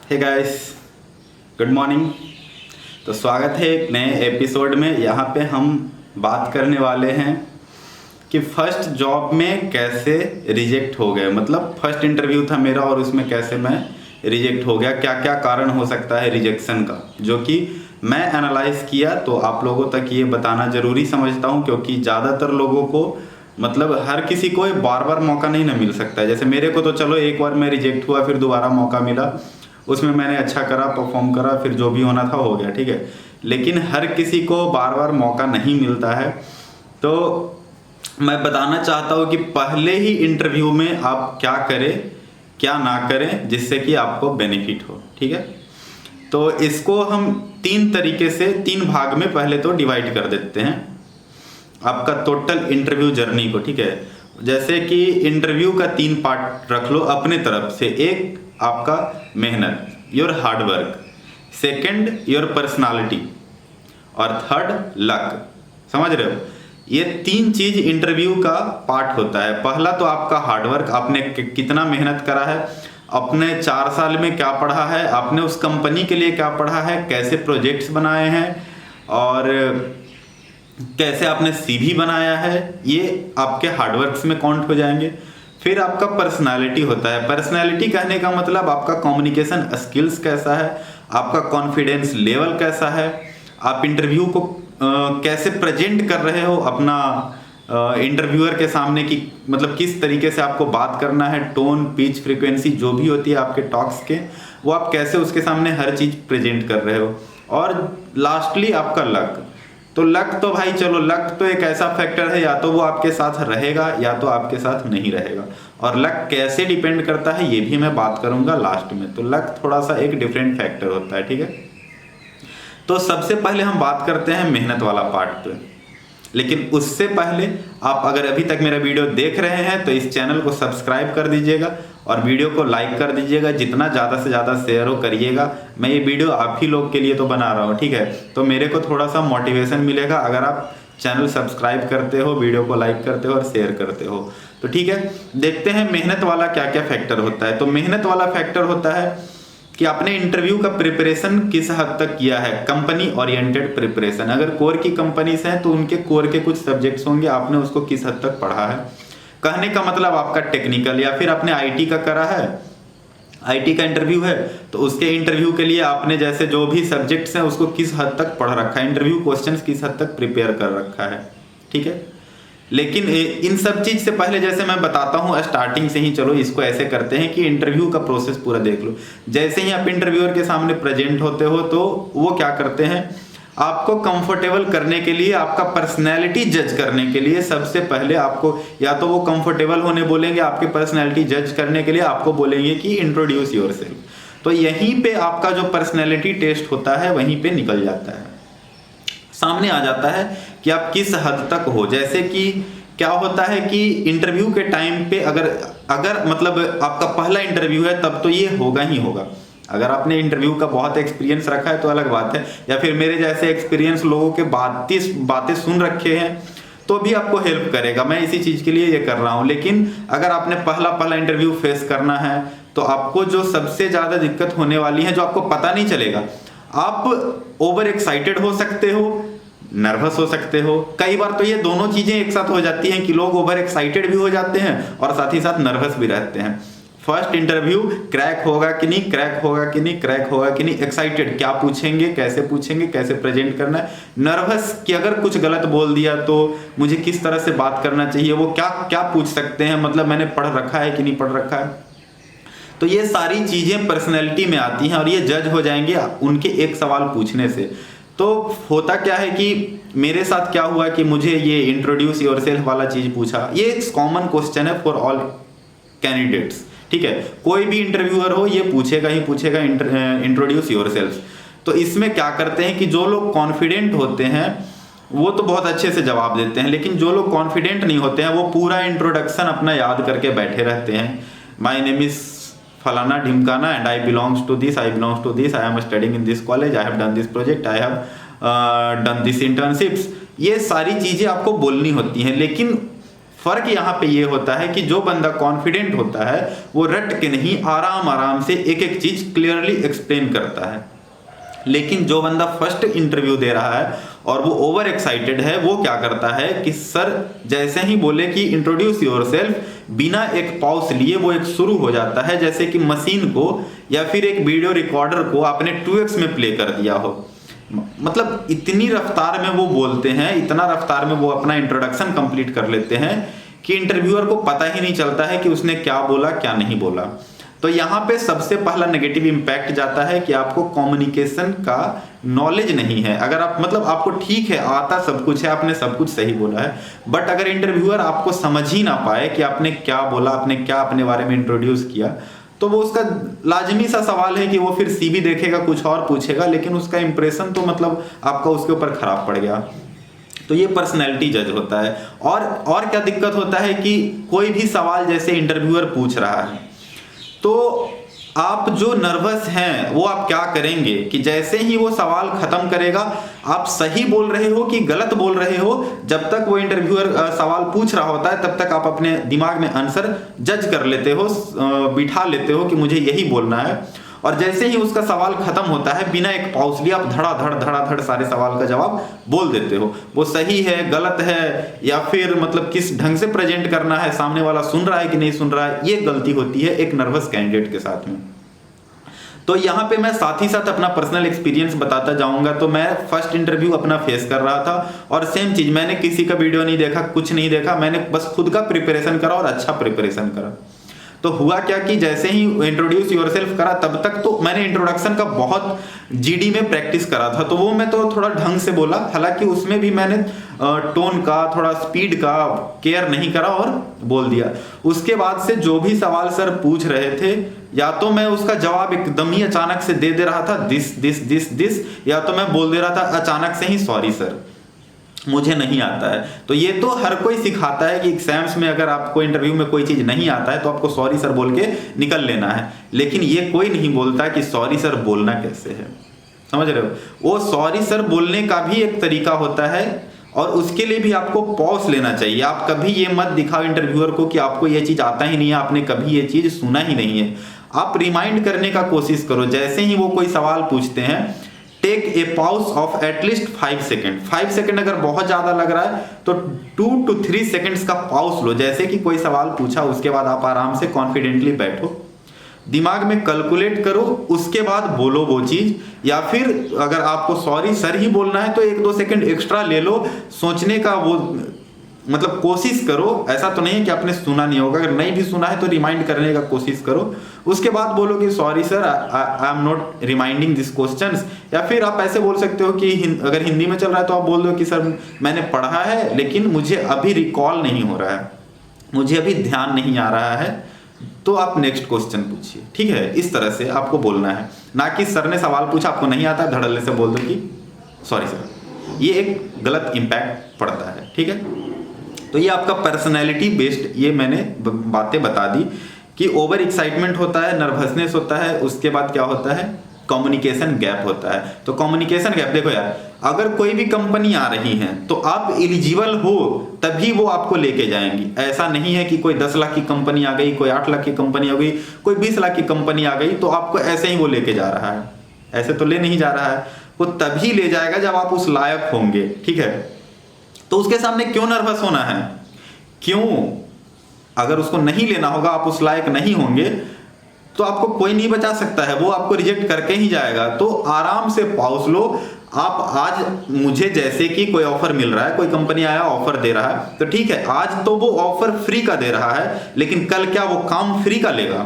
Hey guys, good morning. तो स्वागत है एक नए एपिसोड में। यहाँ पे हम बात करने वाले हैं कि फर्स्ट जॉब में कैसे रिजेक्ट हो गए। मतलब फर्स्ट इंटरव्यू था मेरा और उसमें कैसे मैं रिजेक्ट हो गया, क्या क्या कारण हो सकता है रिजेक्शन का, जो कि मैं एनालाइज किया। तो आप लोगों तक ये बताना ज़रूरी समझता हूँ, क्योंकि ज़्यादातर लोगों को मतलब हर किसी को बार बार मौका नहीं ना मिल सकता है। जैसे मेरे को तो चलो एक बार मैं रिजेक्ट हुआ, फिर दोबारा मौका मिला, उसमें मैंने अच्छा करा, परफॉर्म करा, फिर जो भी होना था हो गया, ठीक है। लेकिन हर किसी को बार बार मौका नहीं मिलता है। तो मैं बताना चाहता हूँ कि पहले ही इंटरव्यू में आप क्या करें क्या ना करें जिससे कि आपको बेनिफिट हो, ठीक है। तो इसको हम तीन तरीके से, तीन भाग में पहले तो डिवाइड कर देते हैं आपका टोटल इंटरव्यू जर्नी को, ठीक है। जैसे कि इंटरव्यू का तीन पार्ट रख लो अपने तरफ से। एक आपका मेहनत, your hard work, second your personality, और थर्ड लक। समझ रहे हो? ये तीन चीज इंटरव्यू का पार्ट होता है। पहला तो आपका हार्ड वर्क, आपने कितना मेहनत करा है, अपने 4 साल में क्या पढ़ा है, आपने उस कंपनी के लिए क्या पढ़ा है, कैसे प्रोजेक्ट्स बनाए हैं और कैसे आपने सीवी बनाया है, ये आपके हार्डवर्क्स में काउंट हो जाएंगे। फिर आपका पर्सनालिटी होता है। पर्सनालिटी कहने का मतलब आपका कम्युनिकेशन स्किल्स कैसा है, आपका कॉन्फिडेंस लेवल कैसा है, आप इंटरव्यू को कैसे प्रेजेंट कर रहे हो अपना इंटरव्यूअर के सामने, की मतलब किस तरीके से आपको बात करना है, टोन, पिच, फ्रीक्वेंसी जो भी होती है आपके टॉक्स के, वो आप कैसे उसके सामने हर चीज़ प्रेजेंट कर रहे हो। और लास्टली आपका लक। तो लक तो भाई चलो, लक तो एक ऐसा फैक्टर है, या तो वो आपके साथ रहेगा या तो आपके साथ नहीं रहेगा। और लक कैसे डिपेंड करता है ये भी मैं बात करूंगा लास्ट में। तो लक थोड़ा सा एक डिफरेंट फैक्टर होता है, ठीक है। तो सबसे पहले हम बात करते हैं मेहनत वाला पार्ट पे। लेकिन उससे पहले आप अगर अभी तक मेरा वीडियो देख रहे हैं तो इस चैनल को सब्सक्राइब कर दीजिएगा और वीडियो को लाइक कर दीजिएगा। जितना ज़्यादा से ज़्यादा शेयर हो करिएगा। मैं ये वीडियो आप ही लोग के लिए तो बना रहा हूँ, ठीक है। तो मेरे को थोड़ा सा मोटिवेशन मिलेगा अगर आप चैनल सब्सक्राइब करते हो, वीडियो को लाइक करते हो और शेयर करते हो। तो ठीक है, देखते हैं मेहनत वाला क्या क्या फैक्टर होता है। तो मेहनत वाला फैक्टर होता है कि आपने इंटरव्यू का प्रिपरेशन किस हद तक किया है, कंपनी ओरिएंटेड प्रिपरेशन। अगर कोर की कंपनीज हैं तो उनके कोर के कुछ सब्जेक्ट्स होंगे, आपने उसको किस हद तक पढ़ा है। कहने का मतलब आपका टेक्निकल, या फिर आपने आईटी का करा है, आईटी का इंटरव्यू है तो उसके इंटरव्यू के लिए आपने जैसे जो भी सब्जेक्ट्स हैं उसको किस हद तक पढ़ रखा है, इंटरव्यू क्वेश्चंस किस हद तक प्रिपेयर कर रखा है, ठीक है। लेकिन इन सब चीज से पहले जैसे मैं बताता हूँ स्टार्टिंग से ही, चलो इसको ऐसे करते हैं कि इंटरव्यू का प्रोसेस पूरा देख लो। जैसे ही आप इंटरव्यूअर के सामने प्रेजेंट होते हो तो वो क्या करते हैं, आपको कंफर्टेबल करने के लिए, आपका पर्सनैलिटी जज करने के लिए सबसे पहले आपको या तो वो कंफर्टेबल होने बोलेंगे, आपके पर्सनैलिटी जज करने के लिए आपको बोलेंगे कि इंट्रोड्यूस योरसेल्फ। तो यहीं पे आपका जो पर्सनैलिटी टेस्ट होता है वहीं पे निकल जाता है, सामने आ जाता है कि आप किस हद तक हो। जैसे कि क्या होता है कि इंटरव्यू के टाइम पे अगर मतलब आपका पहला इंटरव्यू है तब तो ये होगा ही होगा। अगर आपने इंटरव्यू का बहुत एक्सपीरियंस रखा है तो अलग बात है, या फिर मेरे जैसे एक्सपीरियंस लोगों के बातें सुन रखे हैं तो भी आपको हेल्प करेगा। मैं इसी चीज के लिए ये कर रहा हूँ। लेकिन अगर आपने पहला इंटरव्यू फेस करना है तो आपको जो सबसे ज्यादा दिक्कत होने वाली है, जो आपको पता नहीं चलेगा, आप ओवर एक्साइटेड हो सकते हो, नर्वस हो सकते हो। कई बार तो ये दोनों चीजें एक साथ हो जाती हैं कि लोग ओवर एक्साइटेड भी हो जाते हैं और साथ ही साथ नर्वस भी रहते हैं। फर्स्ट इंटरव्यू क्रैक होगा कि नहीं, क्रैक होगा कि नहीं, क्रैक होगा कि नहीं, एक्साइटेड, क्या पूछेंगे, कैसे प्रेजेंट करना है, नर्वस कि अगर कुछ गलत बोल दिया तो मुझे किस तरह से बात करना चाहिए, वो क्या क्या पूछ सकते हैं, मतलब मैंने पढ़ रखा है कि नहीं पढ़ रखा है। तो ये सारी चीजें पर्सनैलिटी में आती हैं और ये जज हो जाएंगे उनके एक सवाल पूछने से। तो होता क्या है कि मेरे साथ क्या हुआ कि मुझे ये इंट्रोड्यूस योरसेल्फ वाला चीज पूछा। ये एक कॉमन क्वेश्चन है फॉर ऑल कैंडिडेट्स, ठीक है। कोई भी इंटरव्यूअर हो ये पूछेगा ही पूछेगा इंट्रोड्यूस योरसेल्फ। तो इसमें क्या करते हैं कि जो लोग कॉन्फिडेंट होते हैं वो तो बहुत अच्छे से जवाब देते हैं, लेकिन जो लोग कॉन्फिडेंट नहीं होते हैं वो पूरा इंट्रोडक्शन अपना याद करके बैठे रहते हैं। माय नेम इज फलाना ढिमकाना and I belongs to this, I am studying in this college, I have done this project, I have done this internships. ये सारी चीजें आपको बोलनी होती हैं, लेकिन फर्क यहाँ पे ये होता है कि जो बंदा कॉन्फिडेंट होता है वो रट के नहीं, आराम आराम से एक एक चीज क्लियरली एक्सप्लेन करता है। लेकिन जो बंदा फर्स्ट इंटरव्यू दे रहा है और वो ओवर एक्साइटेड है, वो क्या करता है कि सर जैसे ही बोले कि इंट्रोड्यूस योरसेल्फ, बिना एक पॉज लिए वो एक शुरू हो जाता है, जैसे कि मशीन को या फिर एक वीडियो रिकॉर्डर को आपने 2x में प्ले कर दिया हो। मतलब इतनी रफ्तार में वो बोलते हैं, इतना रफ्तार में वो अपना इंट्रोडक्शन कंप्लीट कर लेते हैं कि इंटरव्यूअर को पता ही नहीं चलता है कि उसने क्या बोला क्या नहीं बोला। तो यहाँ पे सबसे पहला नेगेटिव इम्पैक्ट जाता है कि आपको कम्युनिकेशन का नॉलेज नहीं है। अगर आप मतलब आपको ठीक है, आता सब कुछ है, आपने सब कुछ सही बोला है, बट अगर इंटरव्यूअर आपको समझ ही ना पाए कि आपने क्या बोला, आपने क्या अपने बारे में इंट्रोड्यूस किया, तो वो उसका लाजमी सा सवाल है कि वो फिर सीवी देखेगा, कुछ और पूछेगा, लेकिन उसका इंप्रेशन तो मतलब आपका उसके ऊपर खराब पड़ गया। तो ये पर्सनैलिटी जज होता है। और क्या दिक्कत होता है कि कोई भी सवाल जैसे इंटरव्यूअर पूछ रहा है, तो आप जो नर्वस हैं वो आप क्या करेंगे कि जैसे ही वो सवाल खत्म करेगा, आप सही बोल रहे हो कि गलत बोल रहे हो, जब तक वो इंटरव्यूअर सवाल पूछ रहा होता है तब तक आप अपने दिमाग में आंसर जज कर लेते हो, बिठा लेते हो कि मुझे यही बोलना है। और जैसे ही उसका सवाल खत्म होता है, बिना एक पॉज लिए आप धड़ाधड़ सारे सवाल का जवाब बोल देते हो। वो सही है, गलत है, या फिर मतलब किस ढंग से प्रेजेंट करना है, सामने वाला सुन रहा है कि नहीं सुन रहा है, ये गलती होती है एक नर्वस कैंडिडेट के साथ में। तो यहाँ पे मैं साथ ही साथ अपना पर्सनल एक्सपीरियंस बताता जाऊंगा। तो मैं फर्स्ट इंटरव्यू अपना फेस कर रहा था और सेम चीज, मैंने किसी का वीडियो नहीं देखा, कुछ नहीं देखा, मैंने बस खुद का प्रिपरेशन करा और अच्छा प्रिपरेशन करा। तो हुआ क्या कि जैसे ही इंट्रोड्यूस योरसेल्फ करा, तब तक तो मैंने इंट्रोडक्शन का बहुत जीडी में प्रैक्टिस करा था, तो वो मैं तो थोड़ा ढंग से बोला, हालांकि उसमें भी मैंने टोन का, थोड़ा स्पीड का केयर नहीं करा और बोल दिया। उसके बाद से जो भी सवाल सर पूछ रहे थे, या तो मैं उसका जवाब एकदम ही अचानक से दे रहा था, दिस, या तो मैं बोल दे रहा था अचानक से ही सॉरी सर मुझे नहीं आता है। तो ये तो हर कोई सिखाता है कि एग्जाम्स में अगर आपको इंटरव्यू में कोई चीज नहीं आता है तो आपको सॉरी सर बोल के निकल लेना है, लेकिन ये कोई नहीं बोलता कि सॉरी सर बोलना कैसे है। समझ रहे हो? वो सॉरी सर बोलने का भी एक तरीका होता है और उसके लिए भी आपको पॉज लेना चाहिए। आप कभी ये मत दिखाओ इंटरव्यूअर को कि आपको ये चीज आता ही नहीं है, आपने कभी ये चीज सुना ही नहीं है। आप रिमाइंड करने का कोशिश करो। जैसे ही वो कोई सवाल पूछते हैं, take a pause of at least 5 second. 5 second अगर बहुत ज्यादा लग रहा है तो 2 to 3 सेकेंड्स का पॉज लो। जैसे कि कोई सवाल पूछा, उसके बाद आप आराम से कॉन्फिडेंटली बैठो, दिमाग में कैलकुलेट करो, उसके बाद बोलो वो चीज। या फिर अगर आपको सॉरी सर ही बोलना है तो 1-2 सेकेंड एक्स्ट्रा ले लो, सोचने का वो मतलब कोशिश करो। ऐसा तो नहीं है कि आपने सुना नहीं होगा, अगर नहीं भी सुना है तो रिमाइंड करने का कोशिश करो। उसके बाद बोलो कि sorry sir, I am not reminding this questions. या फिर आप ऐसे बोल सकते हो कि अगर हिंदी में चल रहा है तो आप बोल दो कि सर मैंने पढ़ा है लेकिन मुझे अभी रिकॉल नहीं हो रहा है, मुझे अभी ध्यान नहीं आ रहा है, तो आप नेक्स्ट क्वेश्चन पूछिए। ठीक है, इस तरह से आपको बोलना है, ना कि सर ने सवाल पूछा आपको नहीं आता धड़ल्ले से बोल दो कि सॉरी सर। ये एक गलत इम्पैक्ट पड़ता है। ठीक है, तो ये आपका पर्सनैलिटी बेस्ड ये मैंने बातें बता दी कि ओवर एक्साइटमेंट होता है, नर्वसनेस होता है, उसके बाद क्या होता है, कम्युनिकेशन गैप होता है। तो कम्युनिकेशन गैप, देखो यार, अगर कोई भी कंपनी आ रही है तो आप एलिजिबल हो तभी वो आपको लेके जाएंगी। ऐसा नहीं है कि कोई 10 लाख की कंपनी आ गई, कोई 8 लाख की कंपनी आ गई, कोई 20 लाख की कंपनी आ गई तो आपको ऐसे ही वो लेके जा रहा है। ऐसे तो ले नहीं जा रहा है, वो तभी ले जाएगा जब आप उस लायक होंगे। ठीक है, तो उसके सामने क्यों नर्वस होना है? क्यों? अगर उसको नहीं लेना होगा, आप उस लायक नहीं होंगे, तो आपको कोई नहीं बचा सकता है, वो आपको रिजेक्ट करके ही जाएगा। तो आराम से पॉज लो। आप आज मुझे जैसे कि कोई ऑफर मिल रहा है, कोई कंपनी आया ऑफर दे रहा है, तो ठीक है, आज तो वो ऑफर फ्री का दे रहा है, लेकिन कल क्या वो काम फ्री का लेगा?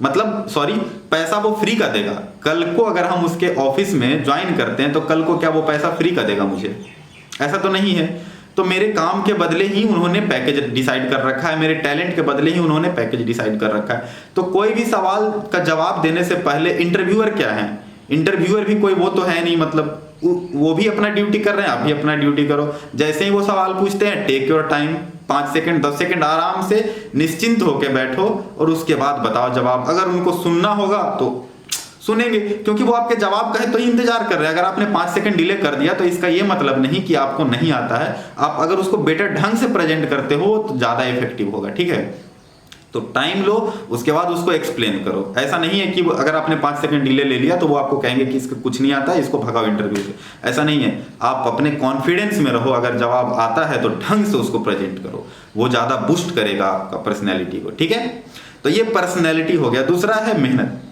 मतलब सॉरी, पैसा वो फ्री का देगा। कल को अगर हम उसके ऑफिस में ज्वाइन करते हैं तो कल को क्या वो पैसा फ्री का देगा मुझे? ऐसा तो नहीं है। तो मेरे काम के बदले ही उन्होंने पैकेज डिसाइड कर रखा है, मेरे टैलेंट के बदले ही उन्होंने पैकेज डिसाइड कर रखा है। तो कोई भी सवाल का जवाब देने से पहले इंटरव्यूअर क्या है? इंटरव्यूअर भी कोई वो तो है नहीं, मतलब वो भी अपना ड्यूटी कर रहे हैं, आप भी अपना ड्यूटी करो। जैसे ही वो सवाल पूछते हैं, take your time, 5 second 10 second आराम से निश्चिंत होकर बैठो और उसके बाद बताओ जवाब। अगर उनको सुनना होगा तो सुनेंगे, क्योंकि वो आपके जवाब का है तो ही इंतजार कर रहे हैं। अगर आपने 5 सेकंड डिले कर दिया तो इसका ये मतलब नहीं कि आपको नहीं आता है। आप अगर उसको बेटर ढंग से प्रेजेंट करते हो तो ज्यादा इफेक्टिव होगा, ठीक है। तो टाइम लो, उसके बाद उसको एक्सप्लेन करो। ऐसा नहीं है कि अगर आपने 5 सेकंड डिले ले लिया तो वो आपको कहेंगे कि इसका कुछ नहीं आता है, इसको भगाओ इंटरव्यू से। ऐसा नहीं है, आप अपने कॉन्फिडेंस में रहो। अगर जवाब आता है तो ढंग से उसको प्रेजेंट करो, वो ज्यादा बूस्ट करेगा आपका पर्सनैलिटी को, ठीक है। तो ये पर्सनैलिटी हो गया। दूसरा है मेहनत।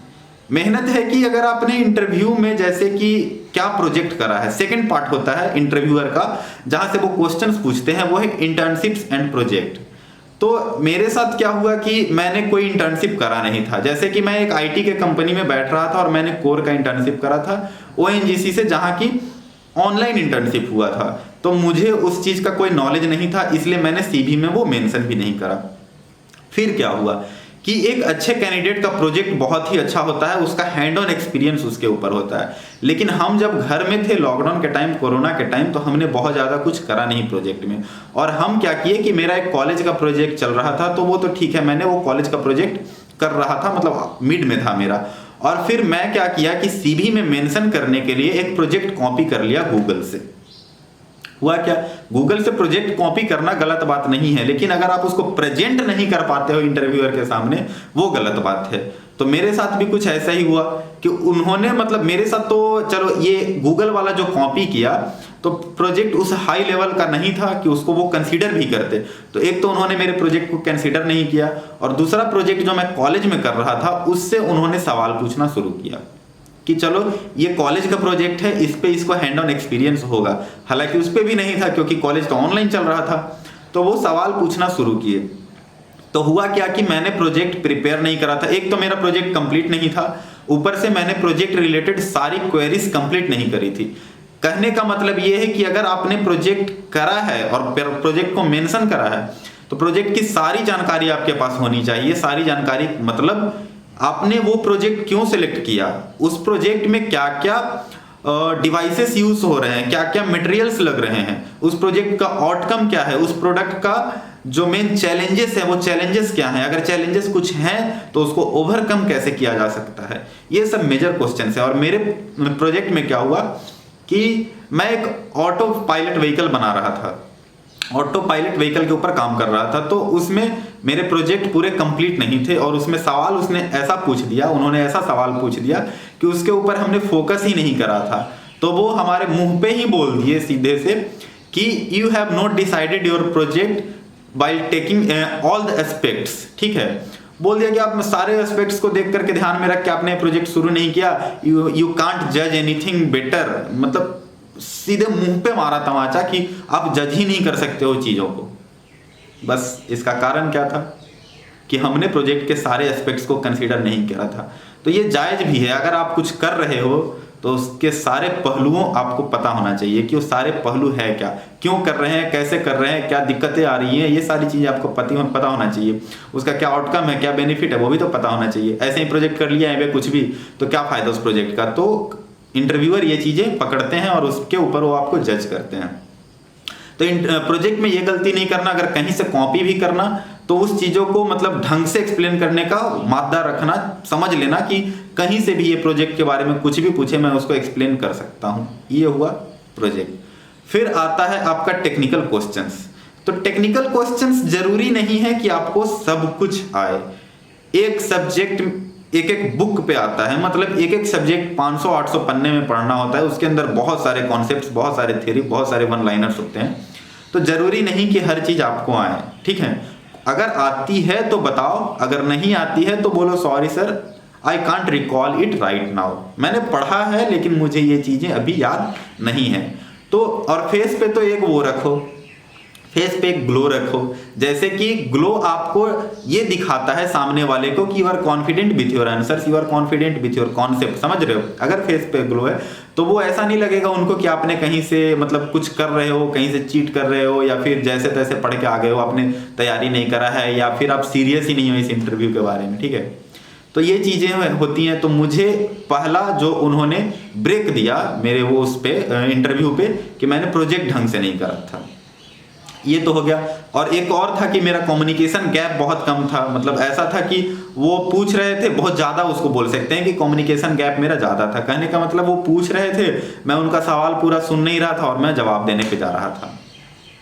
मेहनत है कि अगर आपने इंटरव्यू में जैसे कि क्या प्रोजेक्ट करा है। सेकंड पार्ट होता है इंटरव्यूअर का, जहां से वो क्वेश्चंस पूछते हैं, वो है इंटर्नशिप्स एंड प्रोजेक्ट। तो मेरे साथ क्या हुआ कि मैंने कोई इंटर्नशिप करा नहीं था। जैसे कि मैं एक आईटी के कंपनी में बैठ रहा था और मैंने कोर का इंटर्नशिप करा था ओएनजीसी से, जहां की ऑनलाइन इंटर्नशिप हुआ था। तो मुझे उस चीज का कोई नॉलेज नहीं था, इसलिए मैंने सीवी में वो मेंशन भी नहीं करा। फिर क्या हुआ कि एक अच्छे कैंडिडेट का प्रोजेक्ट बहुत ही अच्छा होता है, उसका हैंड ऑन एक्सपीरियंस उसके ऊपर होता है। लेकिन हम जब घर में थे लॉकडाउन के टाइम, कोरोना के टाइम, तो हमने बहुत ज़्यादा कुछ करा नहीं प्रोजेक्ट में। और हम क्या किए कि मेरा एक कॉलेज का प्रोजेक्ट चल रहा था, तो वो तो ठीक है, मैंने वो कॉलेज का प्रोजेक्ट कर रहा था, मतलब मिड में था मेरा। और फिर मैं क्या किया कि सीवी में मेंशन करने के लिए एक प्रोजेक्ट कॉपी कर लिया गूगल से। हुआ क्या, गूगल से प्रोजेक्ट कॉपी करना गलत बात नहीं है, लेकिन अगर आप उसको प्रेजेंट नहीं कर पाते हो इंटरव्यूअर के सामने, वो गलत बात है। तो मेरे साथ भी कुछ ऐसा ही हुआ कि उन्होंने, मतलब मेरे साथ तो चलो ये गूगल वाला जो कॉपी किया, तो प्रोजेक्ट उस हाई लेवल का नहीं था कि उसको वो कंसीडर भी करते। तो एक तो उन्होंने मेरे प्रोजेक्ट को कंसीडर नहीं किया, और दूसरा प्रोजेक्ट जो मैं कॉलेज में कर रहा था उससे उन्होंने सवाल पूछना शुरू किया कि चलो ये कॉलेज का प्रोजेक्ट है, इस पे इसको हैंड ऑन एक्सपीरियंस होगा। हालांकि उस पे भी नहीं था क्योंकि कॉलेज तो ऑनलाइन चल रहा था। तो वो सवाल पूछना शुरू किए। तो हुआ क्या कि मैंने प्रोजेक्ट प्रिपेयर नहीं करा था। एक तो मेरा प्रोजेक्ट कंप्लीट नहीं था, ऊपर से मैंने प्रोजेक्ट रिलेटेड सारी क्वेरीज कंप्लीट नहीं करी थी। कहने का मतलब ये है कि अगर आपने प्रोजेक्ट करा है और प्रोजेक्ट को मेंशन करा है, तो प्रोजेक्ट की सारी जानकारी आपके पास होनी चाहिए। सारी जानकारी मतलब आपने वो प्रोजेक्ट क्यों सिलेक्ट किया, उस प्रोजेक्ट में क्या क्या डिवाइसेस यूज हो रहे हैं, क्या क्या मटेरियल्स लग रहे हैं, उस प्रोजेक्ट का आउटकम क्या है, उस प्रोडक्ट का जो मेन चैलेंजेस है वो चैलेंजेस क्या हैं, अगर चैलेंजेस कुछ हैं तो उसको ओवरकम कैसे किया जा सकता है। ये सब मेजर क्वेश्चन है। और मेरे प्रोजेक्ट में क्या हुआ कि मैं एक ऑटो पायलट व्हीकल बना रहा था, ऑटो पायलट व्हीकल के ऊपर काम कर रहा था। तो उसमें मेरे प्रोजेक्ट पूरे कंप्लीट नहीं थे, और उसमें सवाल उसने ऐसा पूछ दिया, उन्होंने ऐसा सवाल पूछ दिया कि उसके ऊपर हमने फोकस ही नहीं करा था। तो वो हमारे मुंह पे ही बोल दिए सीधे से कि you have not decided your project by taking all the aspects. ठीक है, बोल दिया कि आप सारे एस्पेक्ट्स को देख करके ध्यान में रख के आपने प्रोजेक्ट शुरू नहीं किया, यू कांट जज एनीथिंग बेटर। मतलब सीधे मुंह पे मारा तमाचा कि आप जज ही नहीं कर सकते हो चीजों को। बस इसका कारण क्या था कि हमने प्रोजेक्ट के सारे एस्पेक्ट्स को कंसीडर नहीं किया था। तो ये जायज भी है, अगर आप कुछ कर रहे हो तो उसके सारे पहलुओं आपको पता होना चाहिए कि वो सारे पहलू है क्या, क्यों कर रहे हैं, कैसे कर रहे हैं, क्या दिक्कतें आ रही हैं, ये सारी चीजें आपको पता होना चाहिए। उसका क्या आउटकम है, क्या बेनिफिट है, वो भी तो पता होना चाहिए। ऐसे ही प्रोजेक्ट कर लिया है कुछ भी, तो क्या फायदा उस प्रोजेक्ट का। तो इंटरव्यूअर ये चीजें पकड़ते हैं और उसके ऊपर वो आपको जज करते हैं। तो प्रोजेक्ट में ये गलती नहीं करना, अगर कहीं से कॉपी भी करना तो उस चीजों को मतलब ढंग से एक्सप्लेन करने का मादा रखना, समझ लेना कि कहीं से भी ये प्रोजेक्ट के बारे में कुछ भी पूछे मैं उसको एक्सप्लेन कर सकता हूँ। ये हुआ प्रोजेक्ट। फिर आता है आपका टेक्निकल क्वेश्चंस। तो टेक्निकल क्वेश्चंस जरूरी नहीं है कि आपको सब कुछ आए। एक सब्जेक्ट एक एक बुक पे आता है, मतलब एक एक सब्जेक्ट 500-800 पन्ने में पढ़ना होता है। उसके अंदर बहुत सारे कॉन्सेप्ट्स, बहुत सारे थ्योरी, बहुत सारे वन लाइनर्स होते हैं। तो जरूरी नहीं कि हर चीज आपको आए। ठीक है, अगर आती है तो बताओ, अगर नहीं आती है तो बोलो sorry sir, I can't recall it right now. मैंने पढ़ा है लेकिन मुझे ये चीजें अभी याद नहीं है। तो और फेस पे तो एक वो रखो, फेस पे एक ग्लो रखो, जैसे कि ग्लो आपको ये दिखाता है सामने वाले को कि you are confident with your answers, you are confident with your concept. समझ रहे हो, अगर फेस पे ग्लो है तो वो ऐसा नहीं लगेगा उनको कि आपने कहीं से मतलब कुछ कर रहे हो, कहीं से चीट कर रहे हो, या फिर जैसे तैसे पढ़ के आ गए हो, आपने तैयारी नहीं करा है, या फिर आप सीरियस ही नहीं हो इस इंटरव्यू के बारे में। ठीक है, तो ये चीजें होती हैं। तो मुझे पहला जो उन्होंने ब्रेक दिया मेरे वो उस पे इंटरव्यू पे कि मैंने प्रोजेक्ट ढंग से नहीं करा था। ये तो हो गया। और एक और था कि मेरा कम्युनिकेशन गैप बहुत कम था, मतलब ऐसा था कि वो पूछ रहे थे बहुत ज़्यादा, उसको बोल सकते हैं कि कम्युनिकेशन गैप मेरा ज़्यादा था। कहने का मतलब वो पूछ रहे थे, मैं उनका सवाल पूरा सुन नहीं रहा था और मैं जवाब देने पे जा रहा था।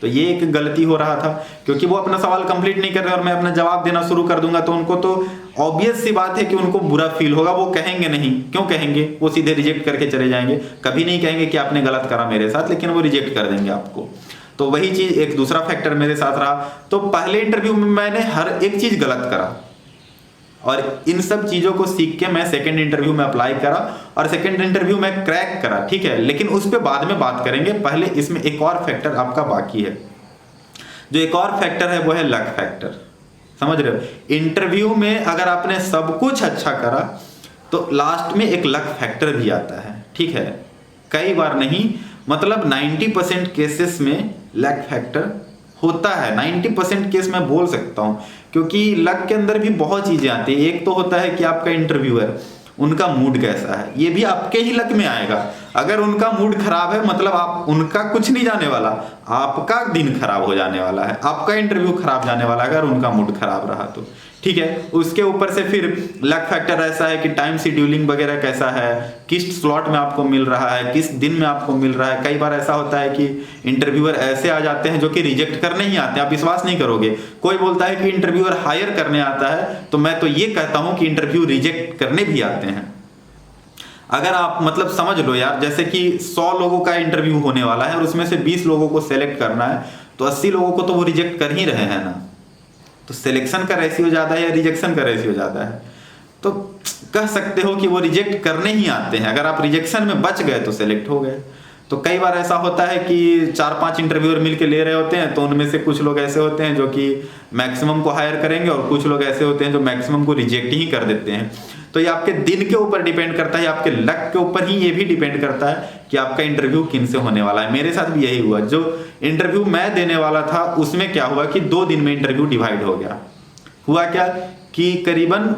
तो ये एक गलती हो रहा था, क्योंकि वो अपना सवाल कंप्लीट नहीं कर रहे और मैं अपना जवाब देना शुरू कर दूंगा तो उनको तो ऑब्वियस सी बात है कि उनको बुरा फील होगा। वो कहेंगे नहीं, क्यों कहेंगे, वो सीधे रिजेक्ट करके चले जाएंगे। कभी नहीं कहेंगे कि आपने गलत करा मेरे साथ, लेकिन वो रिजेक्ट कर देंगे आपको। तो वही चीज एक दूसरा फैक्टर मेरे साथ रहा। तो पहले इंटरव्यू में मैंने हर एक चीज गलत करा और इन सब चीजों को सीख के मैं सेकंड इंटरव्यू में अप्लाई करा और सेकंड इंटरव्यू में क्रैक करा, ठीक है। लेकिन उस पर बाद में बात करेंगे, पहले इसमें एक और फैक्टर आपका बाकी है। जो एक और फैक्टर है वो है लक फैक्टर। समझ रहे हो, इंटरव्यू में अगर आपने सब कुछ अच्छा करा तो लास्ट में एक लक फैक्टर भी आता है, ठीक है। कई बार नहीं, मतलब 90% केसेस में लक फैक्टर होता है। 90% केस मैं बोल सकता हूं, क्योंकि लक के अंदर भी बहुत चीजें आती है। एक तो होता है कि आपका इंटरव्यूअर, उनका मूड कैसा है, ये भी आपके ही लक में आएगा। अगर उनका मूड खराब है मतलब आप उनका कुछ नहीं जाने वाला, आपका दिन खराब हो जाने वाला है, आपका इंटरव्यू खराब जाने वाला है अगर उनका मूड खराब रहा तो, ठीक है। उसके ऊपर से फिर लक फैक्टर ऐसा है कि टाइम शेड्यूलिंग वगैरह कैसा है, किस स्लॉट में आपको मिल रहा है, किस दिन में आपको मिल रहा है। कई बार ऐसा होता है कि इंटरव्यूअर ऐसे आ जाते हैं जो कि रिजेक्ट करने ही आते हैं, आप विश्वास नहीं करोगे। कोई बोलता है कि इंटरव्यूअर हायर करने आता है, तो मैं तो ये कहता हूं कि इंटरव्यू रिजेक्ट करने भी आते हैं। अगर आप मतलब समझ लो यार, जैसे कि 100 लोगों का इंटरव्यू होने वाला है और उसमें से 20 लोगों को सेलेक्ट करना है, तो 80 लोगों को तो वो रिजेक्ट कर ही रहे हैं ना। तो सिलेक्शन का रेशियो ज्यादा है या रिजेक्शन का रेशियो ज्यादा है, तो कह सकते हो कि वो रिजेक्ट करने ही आते हैं। अगर आप रिजेक्शन में बच गए तो सिलेक्ट हो गए। तो कई बार ऐसा होता है कि 4-5 इंटरव्यूअर मिलके ले रहे होते हैं, तो उनमें से कुछ लोग ऐसे होते हैं जो कि मैक्सिमम को हायर करेंगे और कुछ लोग ऐसे होते हैं जो मैक्सिमम को रिजेक्ट ही कर देते हैं। तो ये आपके दिन के ऊपर डिपेंड करता है, आपके लक के ऊपर ही ये भी डिपेंड करता है कि आपका इंटरव्यू किन से होने वाला है। मेरे साथ भी यही हुआ, जो इंटरव्यू मैं देने वाला था उसमें क्या हुआ कि 2 दिन में इंटरव्यू डिवाइड हो गया। हुआ क्या कि करीबन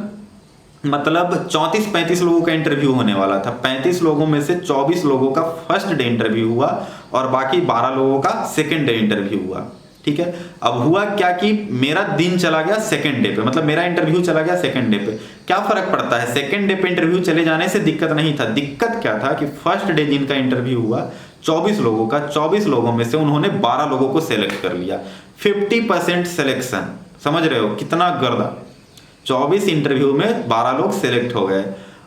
मतलब 34-35 लोगों का इंटरव्यू होने वाला था। 35 लोगों में से 24 लोगों का फर्स्ट डे इंटरव्यू हुआ और बाकी 12 लोगों का सेकंड डे इंटरव्यू हुआ, ठीक है। अब हुआ क्या कि मेरा दिन चला गया सेकंड डे पे, मतलब मेरा इंटरव्यू चला गया सेकंड डे पे। क्या फर्क पड़ता है, सेकंड डे पे इंटरव्यू चले जाने से दिक्कत नहीं था। दिक्कत क्या था कि फर्स्ट डे जिनका इंटरव्यू हुआ 24 लोगों का, 24 लोगों में से उन्होंने 12 लोगों को सिलेक्ट कर लिया। 50% सिलेक्शन, समझ रहे हो कितना गर्दा। 24 इंटरव्यू में 12 लोग सिलेक्ट हो गए।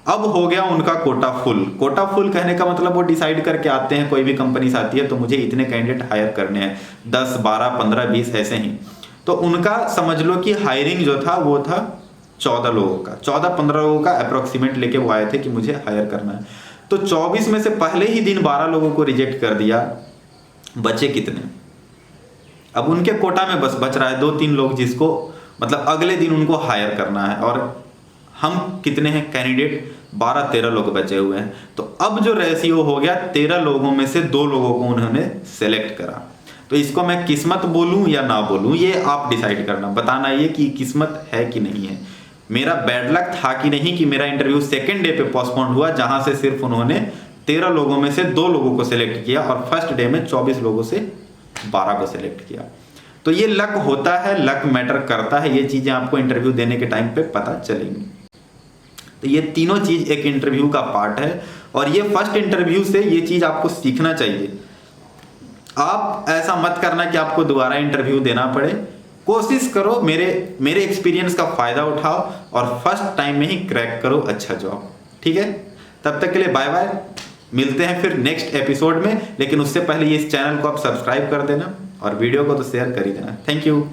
अब हो गया उनका कोटा फुल। कोटा फुल कहने का मतलब वो डिसाइड करके आते हैं, कोई भी कंपनी आती है तो मुझे इतने कैंडिडेट हायर करने हैं, 10, 12, 15, 20 ऐसे ही। तो उनका समझ लो कि हायरिंग जो था वो था 14 लोगों का, 14-15 लोगों का अप्रोक्सीमेट लेके वो आए थे कि मुझे हायर करना है। तो 24 में से पहले ही दिन 12 लोगों को रिजेक्ट कर दिया। बचे कितने, अब उनके कोटा में बस बच रहा है 2-3 लोग जिसको मतलब अगले दिन उनको हायर करना है। और हम कितने हैं कैंडिडेट, 12-13 लोग बचे हुए हैं। तो अब जो रेशियो हो गया 13 लोगों में से 2 लोगों को उन्होंने सेलेक्ट करा। तो इसको मैं किस्मत बोलूं या ना बोलूं, ये आप डिसाइड करना, बताना ये कि किस्मत है कि नहीं है। मेरा बैड लक था कि नहीं कि मेरा इंटरव्यू सेकेंड डे पे पोस्टपोन्ड हुआ, जहां से सिर्फ उन्होंने 13 लोगों में से 2 लोगों को सिलेक्ट किया और फर्स्ट डे में 24 लोगों से 12 को सिलेक्ट किया। तो ये लक होता है, लक मैटर करता है। ये चीजें आपको इंटरव्यू देने के टाइम पे पता चलेंगी। तो ये तीनों चीज एक इंटरव्यू का पार्ट है और ये फर्स्ट इंटरव्यू से ये चीज आपको सीखना चाहिए। आप ऐसा मत करना कि आपको दोबारा इंटरव्यू देना पड़े। कोशिश करो, मेरे एक्सपीरियंस का फायदा उठाओ और फर्स्ट टाइम में ही क्रैक करो अच्छा जॉब, ठीक है। तब तक के लिए बाय बाय, मिलते हैं फिर नेक्स्ट एपिसोड में। लेकिन उससे पहले इस चैनल को आप सब्सक्राइब कर देना और वीडियो को तो शेयर कर ही देना। Thank you.